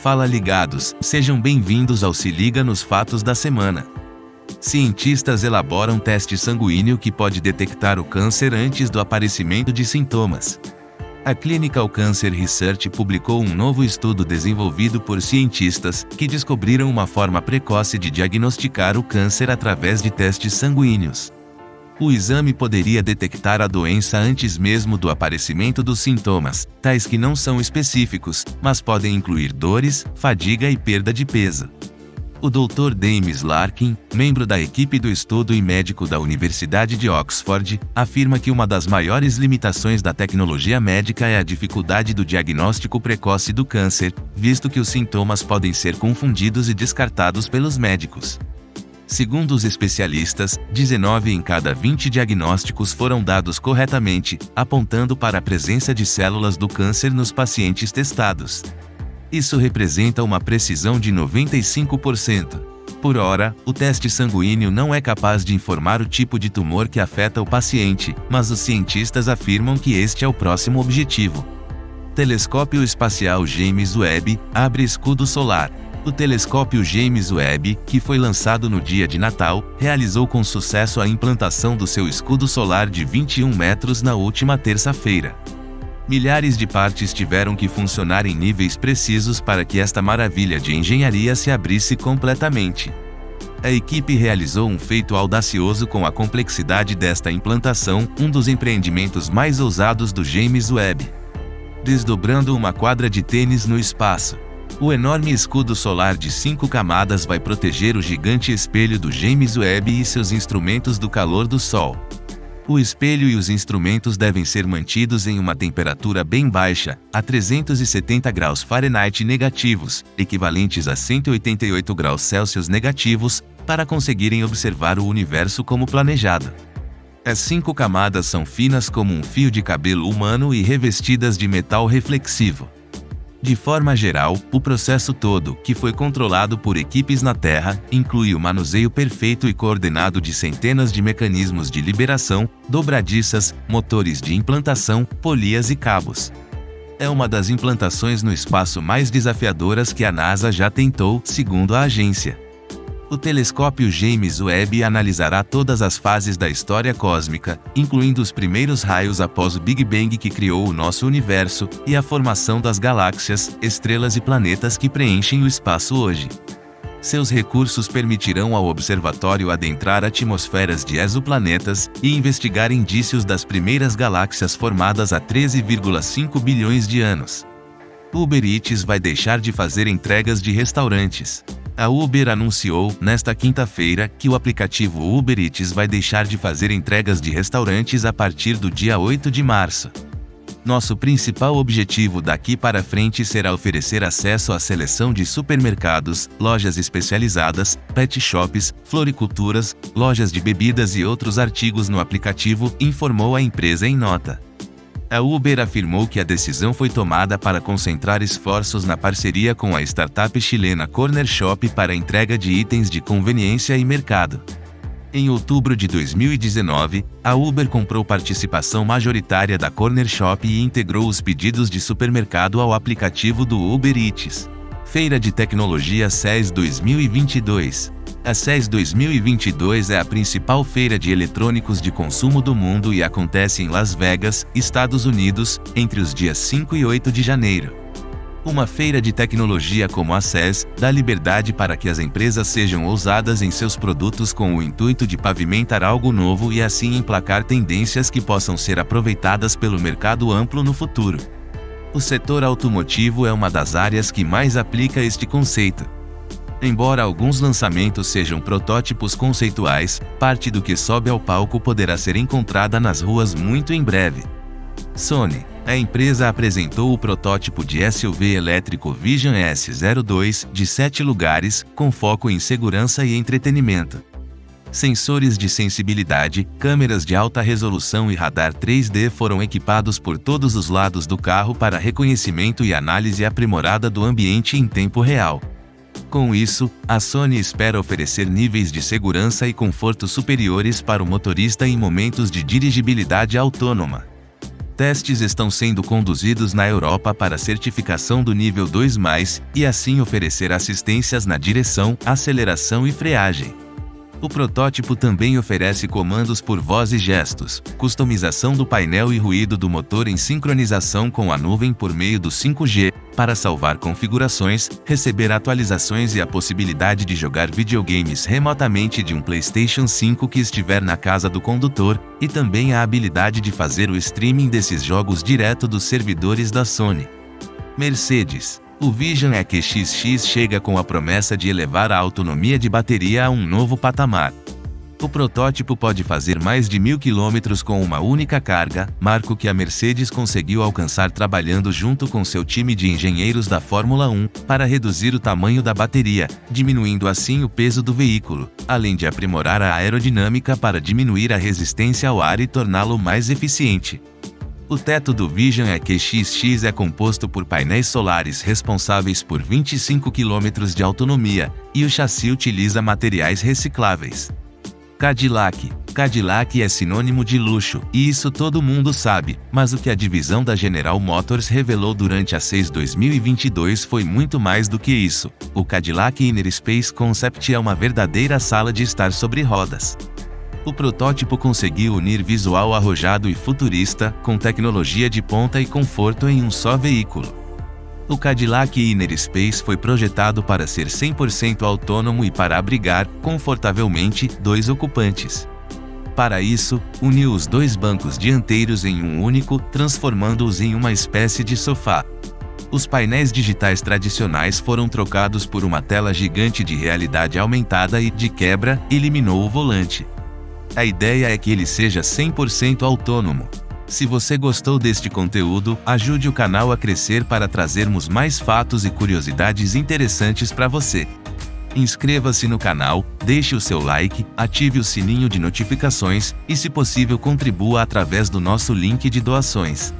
Fala ligados, sejam bem-vindos ao Se Liga nos Fatos da Semana. Cientistas elaboram teste sanguíneo que pode detectar o câncer antes do aparecimento de sintomas. A Clinical Cancer Research publicou um novo estudo desenvolvido por cientistas que descobriram uma forma precoce de diagnosticar o câncer através de testes sanguíneos. O exame poderia detectar a doença antes mesmo do aparecimento dos sintomas, tais que não são específicos, mas podem incluir dores, fadiga e perda de peso. O Dr. James Larkin, membro da equipe do estudo e médico da Universidade de Oxford, afirma que uma das maiores limitações da tecnologia médica é a dificuldade do diagnóstico precoce do câncer, visto que os sintomas podem ser confundidos e descartados pelos médicos. Segundo os especialistas, 19 em cada 20 diagnósticos foram dados corretamente, apontando para a presença de células do câncer nos pacientes testados. Isso representa uma precisão de 95%. Por ora, o teste sanguíneo não é capaz de informar o tipo de tumor que afeta o paciente, mas os cientistas afirmam que este é o próximo objetivo. Telescópio espacial James Webb abre escudo solar. O telescópio James Webb, que foi lançado no dia de Natal, realizou com sucesso a implantação do seu escudo solar de 21 metros na última terça-feira. Milhares de partes tiveram que funcionar em níveis precisos para que esta maravilha de engenharia se abrisse completamente. A equipe realizou um feito audacioso com a complexidade desta implantação, um dos empreendimentos mais ousados do James Webb. Desdobrando uma quadra de tênis no espaço. O enorme escudo solar de 5 camadas vai proteger o gigante espelho do James Webb e seus instrumentos do calor do Sol. O espelho e os instrumentos devem ser mantidos em uma temperatura bem baixa, a 370 graus Fahrenheit negativos, equivalentes a 188 graus Celsius negativos, para conseguirem observar o universo como planejado. As 5 camadas são finas como um fio de cabelo humano e revestidas de metal reflexivo. De forma geral, o processo todo, que foi controlado por equipes na Terra, inclui o manuseio perfeito e coordenado de centenas de mecanismos de liberação, dobradiças, motores de implantação, polias e cabos. É uma das implantações no espaço mais desafiadoras que a NASA já tentou, segundo a agência. O telescópio James Webb analisará todas as fases da história cósmica, incluindo os primeiros raios após o Big Bang que criou o nosso universo, e a formação das galáxias, estrelas e planetas que preenchem o espaço hoje. Seus recursos permitirão ao observatório adentrar atmosferas de exoplanetas e investigar indícios das primeiras galáxias formadas há 13,5 bilhões de anos. Uber Eats vai deixar de fazer entregas de restaurantes. A Uber anunciou, nesta quinta-feira, que o aplicativo Uber Eats vai deixar de fazer entregas de restaurantes a partir do dia 8 de março. Nosso principal objetivo daqui para frente será oferecer acesso à seleção de supermercados, lojas especializadas, pet shops, floriculturas, lojas de bebidas e outros artigos no aplicativo, informou a empresa em nota. A Uber afirmou que a decisão foi tomada para concentrar esforços na parceria com a startup chilena Corner Shop para a entrega de itens de conveniência e mercado. Em outubro de 2019, a Uber comprou participação majoritária da Corner Shop e integrou os pedidos de supermercado ao aplicativo do Uber Eats. Feira de Tecnologia CES 2022. A CES 2022 é a principal feira de eletrônicos de consumo do mundo e acontece em Las Vegas, Estados Unidos, entre os dias 5 e 8 de janeiro. Uma feira de tecnologia como a CES dá liberdade para que as empresas sejam ousadas em seus produtos com o intuito de pavimentar algo novo e assim emplacar tendências que possam ser aproveitadas pelo mercado amplo no futuro. O setor automotivo é uma das áreas que mais aplica este conceito. Embora alguns lançamentos sejam protótipos conceituais, parte do que sobe ao palco poderá ser encontrada nas ruas muito em breve. Sony. A empresa apresentou o protótipo de SUV elétrico Vision S02, de 7 lugares, com foco em segurança e entretenimento. Sensores de sensibilidade, câmeras de alta resolução e radar 3D foram equipados por todos os lados do carro para reconhecimento e análise aprimorada do ambiente em tempo real. Com isso, a Sony espera oferecer níveis de segurança e conforto superiores para o motorista em momentos de dirigibilidade autônoma. Testes estão sendo conduzidos na Europa para certificação do nível 2+, e assim oferecer assistências na direção, aceleração e freagem. O protótipo também oferece comandos por voz e gestos, customização do painel e ruído do motor em sincronização com a nuvem por meio do 5G, para salvar configurações, receber atualizações e a possibilidade de jogar videogames remotamente de um PlayStation 5 que estiver na casa do condutor, e também a habilidade de fazer o streaming desses jogos direto dos servidores da Sony. Mercedes. O Vision EQXX chega com a promessa de elevar a autonomia de bateria a um novo patamar. O protótipo pode fazer mais de 1000 km com uma única carga, marco que a Mercedes conseguiu alcançar trabalhando junto com seu time de engenheiros da Fórmula 1, para reduzir o tamanho da bateria, diminuindo assim o peso do veículo, além de aprimorar a aerodinâmica para diminuir a resistência ao ar e torná-lo mais eficiente. O teto do Vision EQXX é composto por painéis solares responsáveis por 25 km de autonomia, e o chassi utiliza materiais recicláveis. Cadillac. Cadillac é sinônimo de luxo, e isso todo mundo sabe, mas o que a divisão da General Motors revelou durante a CES 2022 foi muito mais do que isso. O Cadillac Inner Space Concept é uma verdadeira sala de estar sobre rodas. O protótipo conseguiu unir visual arrojado e futurista, com tecnologia de ponta e conforto em um só veículo. O Cadillac Inner Space foi projetado para ser 100% autônomo e para abrigar, confortavelmente, 2 ocupantes. Para isso, uniu os 2 bancos dianteiros em um único, transformando-os em uma espécie de sofá. Os painéis digitais tradicionais foram trocados por uma tela gigante de realidade aumentada e, de quebra, eliminou o volante. A ideia é que ele seja 100% autônomo. Se você gostou deste conteúdo, ajude o canal a crescer para trazermos mais fatos e curiosidades interessantes para você. Inscreva-se no canal, deixe o seu like, ative o sininho de notificações, e se possível contribua através do nosso link de doações.